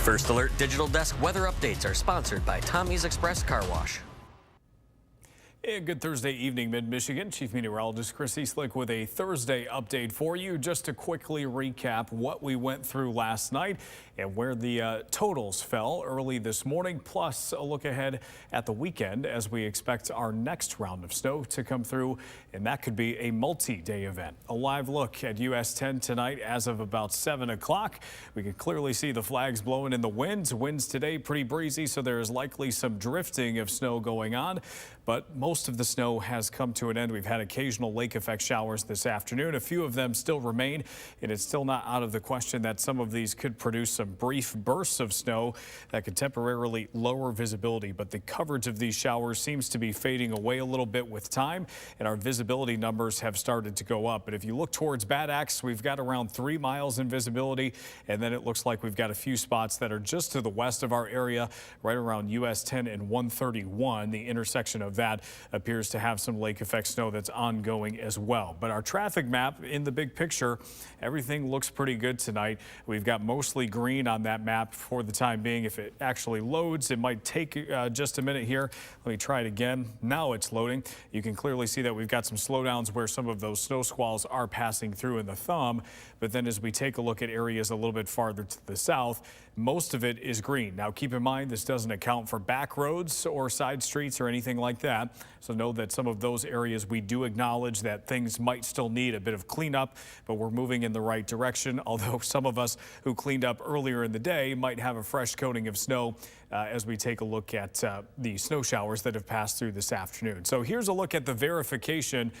First Alert Digital Desk weather updates are sponsored by Tommy's Express Car Wash. A good Thursday evening, Mid-Michigan. Chief Meteorologist Chris Easlick with a Thursday update for you. Just to quickly recap what we went through last night and where the totals fell early this morning, plus a look ahead at the weekend as we expect our next round of snow to come through, and that could be a multi-day event. A live look at US 10 tonight as of about 7 o'clock. We can clearly see the flags blowing in the winds. Winds today pretty breezy, so there is likely some drifting of snow going on, but most of the snow has come to an end. We've had occasional lake effect showers this afternoon. A few of them still remain, and it's still not out of the question that some of these could produce some brief bursts of snow that could temporarily lower visibility. But the coverage of these showers seems to be fading away a little bit with time, and our visibility numbers have started to go up. But if you look towards Bad Axe, we've got around 3 miles in visibility, and then it looks like we've got a few spots that are just to the west of our area, right around US 10 and 131. The intersection of that appears to have some lake effect snow that's ongoing as well. But our traffic map in the big picture, everything looks pretty good tonight. We've got mostly green on that map for the time being. If it actually loads, it might take just a minute here. Let me try it again. Now it's loading. You can clearly see that we've got some slowdowns where some of those snow squalls are passing through in the thumb. But then as we take a look at areas a little bit farther to the south, most of it is green. Now keep in mind, this doesn't account for back roads or side streets or anything like that. So know that some of those areas we do acknowledge that things might still need a bit of cleanup, but we're moving in the right direction. Although some of us who cleaned up earlier in the day might have a fresh coating of snow as we take a look at the snow showers that have passed through this afternoon. So here's a look at the verification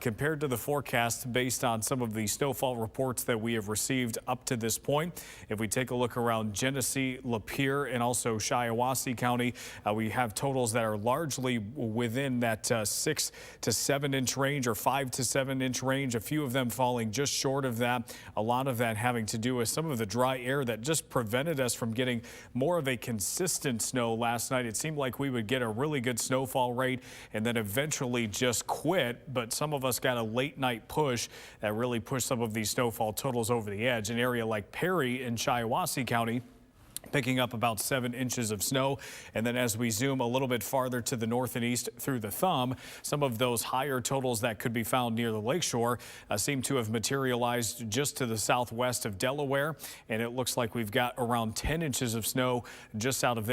compared to the forecast based on some of the snowfall reports that we have received up to this point. If we take a look around Genesee, Lapeer, and also Shiawassee County, we have totals that are largely within that 6 to 7 inch range or 5 to 7 inch range. A few of them falling just short of that. A lot of that having to do with some of the dry air that just prevented us from getting more of a consistent snow last night. It seemed like we would get a really good snowfall rate and then eventually just quit, but some of us got a late night push that really pushed some of these snowfall totals over the edge. An area like Perry in Shiawassee County picking up about 7 inches of snow. And then as we zoom a little bit farther to the north and east through the thumb, some of those higher totals that could be found near the lakeshore seem to have materialized just to the southwest of Delaware. And it looks like we've got around 10 inches of snow just south of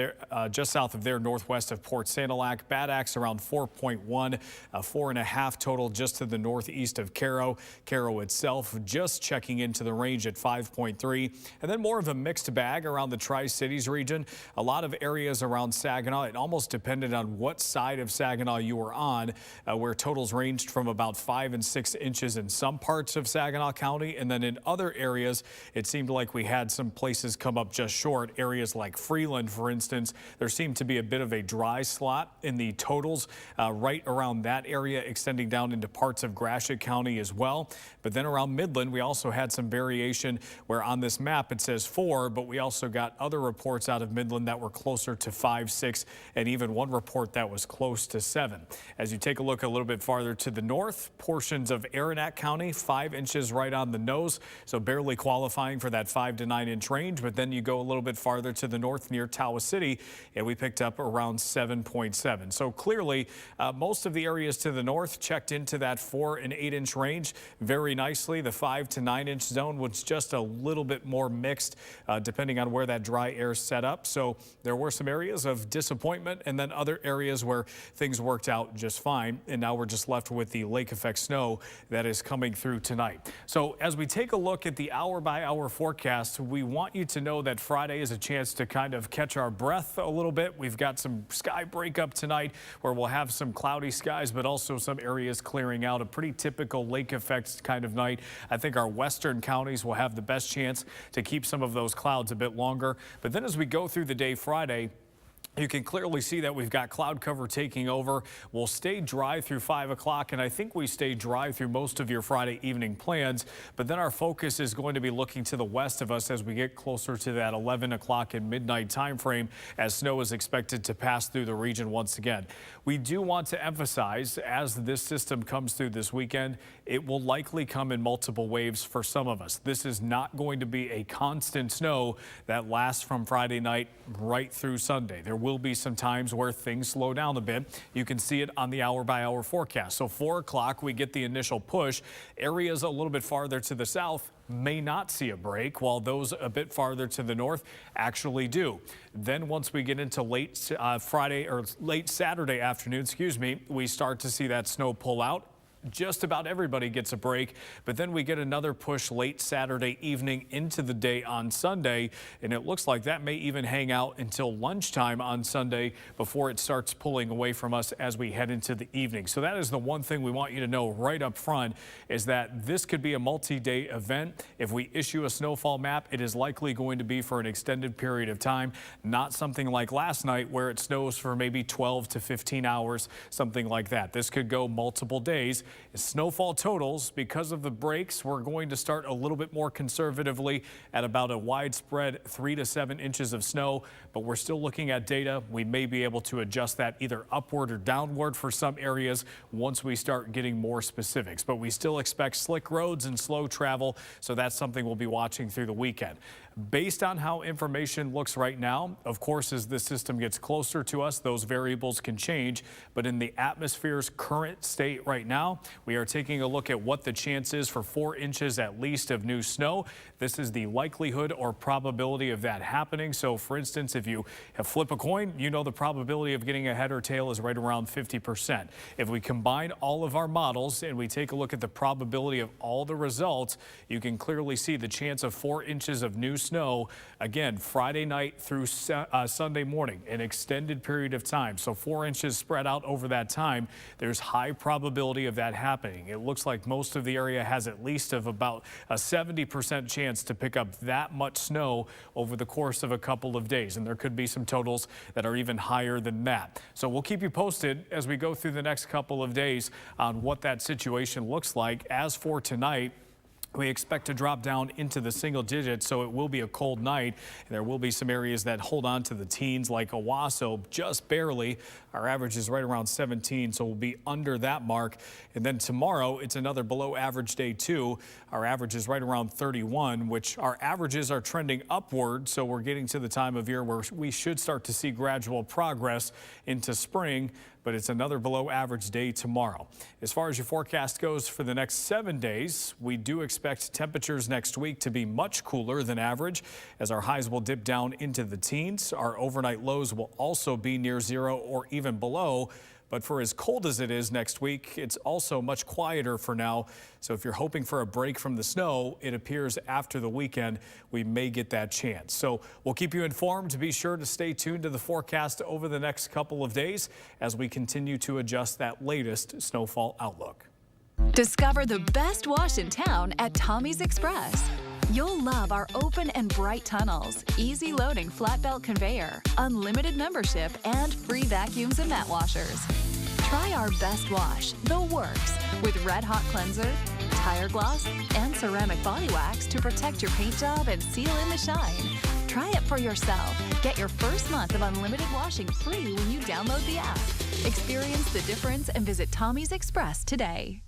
there, northwest of Port Sanilac. Bad Axe around 4.1, 4.5 total just to the northeast of Cairo. Cairo itself just checking into the range at 5.3. And then more of a mixed bag around the Tri-Cities region. A lot of areas around Saginaw. It almost depended on what side of Saginaw you were on, where totals ranged from about 5 and 6 inches in some parts of Saginaw County. And then in other areas, it seemed like we had some places come up just short. Areas like Freeland, for instance, there seemed to be a bit of a dry slot in the totals right around that area, extending down into parts of Gratiot County as well. But then around Midland, we also had some variation where on this map it says 4, but we also got other reports out of Midland that were closer to 5, 6, and even one report that was close to 7. As you take a look a little bit farther to the north, portions of Aranac County, 5 inches right on the nose, so barely qualifying for that 5 to 9 inch range. But then you go a little bit farther to the north near Tawas City, and we picked up around 7.7. So clearly, most of the areas to the north checked into that 4 and 8 inch range very nicely. The 5 to 9 inch zone was just a little bit more mixed, depending on where that dry air set up. So there were some areas of disappointment and then other areas where things worked out just fine. And now we're just left with the lake effect snow that is coming through tonight. So as we take a look at the hour by hour forecast, we want you to know that Friday is a chance to kind of catch our breath a little bit. We've got some sky breakup tonight where we'll have some cloudy skies, but also some areas clearing out. A pretty typical lake effect kind of night. I think our western counties will have the best chance to keep some of those clouds a bit longer. But then as we go through the day Friday, You can clearly see that we've got cloud cover taking over. We'll stay dry through 5 o'clock, and I think we stay dry through most of your Friday evening plans. But then our focus is going to be looking to the west of us as we get closer to that 11 o'clock and midnight time frame, as snow is expected to pass through the region once again. We do want to emphasize, as this system comes through this weekend, it will likely come in multiple waves for some of us. This is not going to be a constant snow that lasts from Friday night right through Sunday. There will be some times where things slow down a bit. You can see it on the hour-by-hour forecast. So 4 o'clock, we get the initial push. Areas a little bit farther to the south may not see a break, while those a bit farther to the north actually do. Then once we get into late Saturday afternoon, we start to see that snow pull out. Just about everybody gets a break, but then we get another push late Saturday evening into the day on Sunday, and it looks like that may even hang out until lunchtime on Sunday before it starts pulling away from us as we head into the evening. So that is the one thing we want you to know right up front, is that this could be a multi-day event. If we issue a snowfall map, it is likely going to be for an extended period of time, not something like last night where it snows for maybe 12 to 15 hours, something like that. This could go multiple days. Snowfall totals, because of the breaks, we're going to start a little bit more conservatively at about a widespread 3 to 7 inches of snow, but we're still looking at data. We may be able to adjust that either upward or downward for some areas once we start getting more specifics, but we still expect slick roads and slow travel, so that's something we'll be watching through the weekend. Based on how information looks right now, of course, as the system gets closer to us, those variables can change. But in the atmosphere's current state right now, we are taking a look at what the chance is for 4 inches at least of new snow. This is the likelihood or probability of that happening. So, for instance, if you flip a coin, you know the probability of getting a head or tail is right around 50%. If we combine all of our models and we take a look at the probability of all the results, you can clearly see the chance of 4 inches of new snow, again, Friday night through Sunday morning, an extended period of time. So 4 inches spread out over that time. There's high probability of that happening. It looks like most of the area has at least of about a 70% chance to pick up that much snow over the course of a couple of days. And there could be some totals that are even higher than that. So we'll keep you posted as we go through the next couple of days on what that situation looks like. As for tonight, we expect to drop down into the single digits, so it will be a cold night. There will be some areas that hold on to the teens, like Owasso, just barely. Our average is right around 17, so we'll be under that mark. And then tomorrow, it's another below average day too. Our average is right around 31, which our averages are trending upward. So we're getting to the time of year where we should start to see gradual progress into spring, but it's another below average day tomorrow. As far as your forecast goes for the next 7 days, we do expect temperatures next week to be much cooler than average, as our highs will dip down into the teens. Our overnight lows will also be near zero or even below. But for as cold as it is next week, it's also much quieter for now. So if you're hoping for a break from the snow, it appears after the weekend we may get that chance. So we'll keep you informed. Be sure to stay tuned to the forecast over the next couple of days as we continue to adjust that latest snowfall outlook. Discover the best wash in town at Tommy's Express. You'll love our open and bright tunnels, easy loading flat belt conveyor, unlimited membership, and free vacuums and mat washers. Try our best wash, the works, with red hot cleanser, tire gloss, and ceramic body wax to protect your paint job and seal in the shine. Try it for yourself. Get your first month of unlimited washing free when you download the app. Experience the difference and visit Tommy's Express today.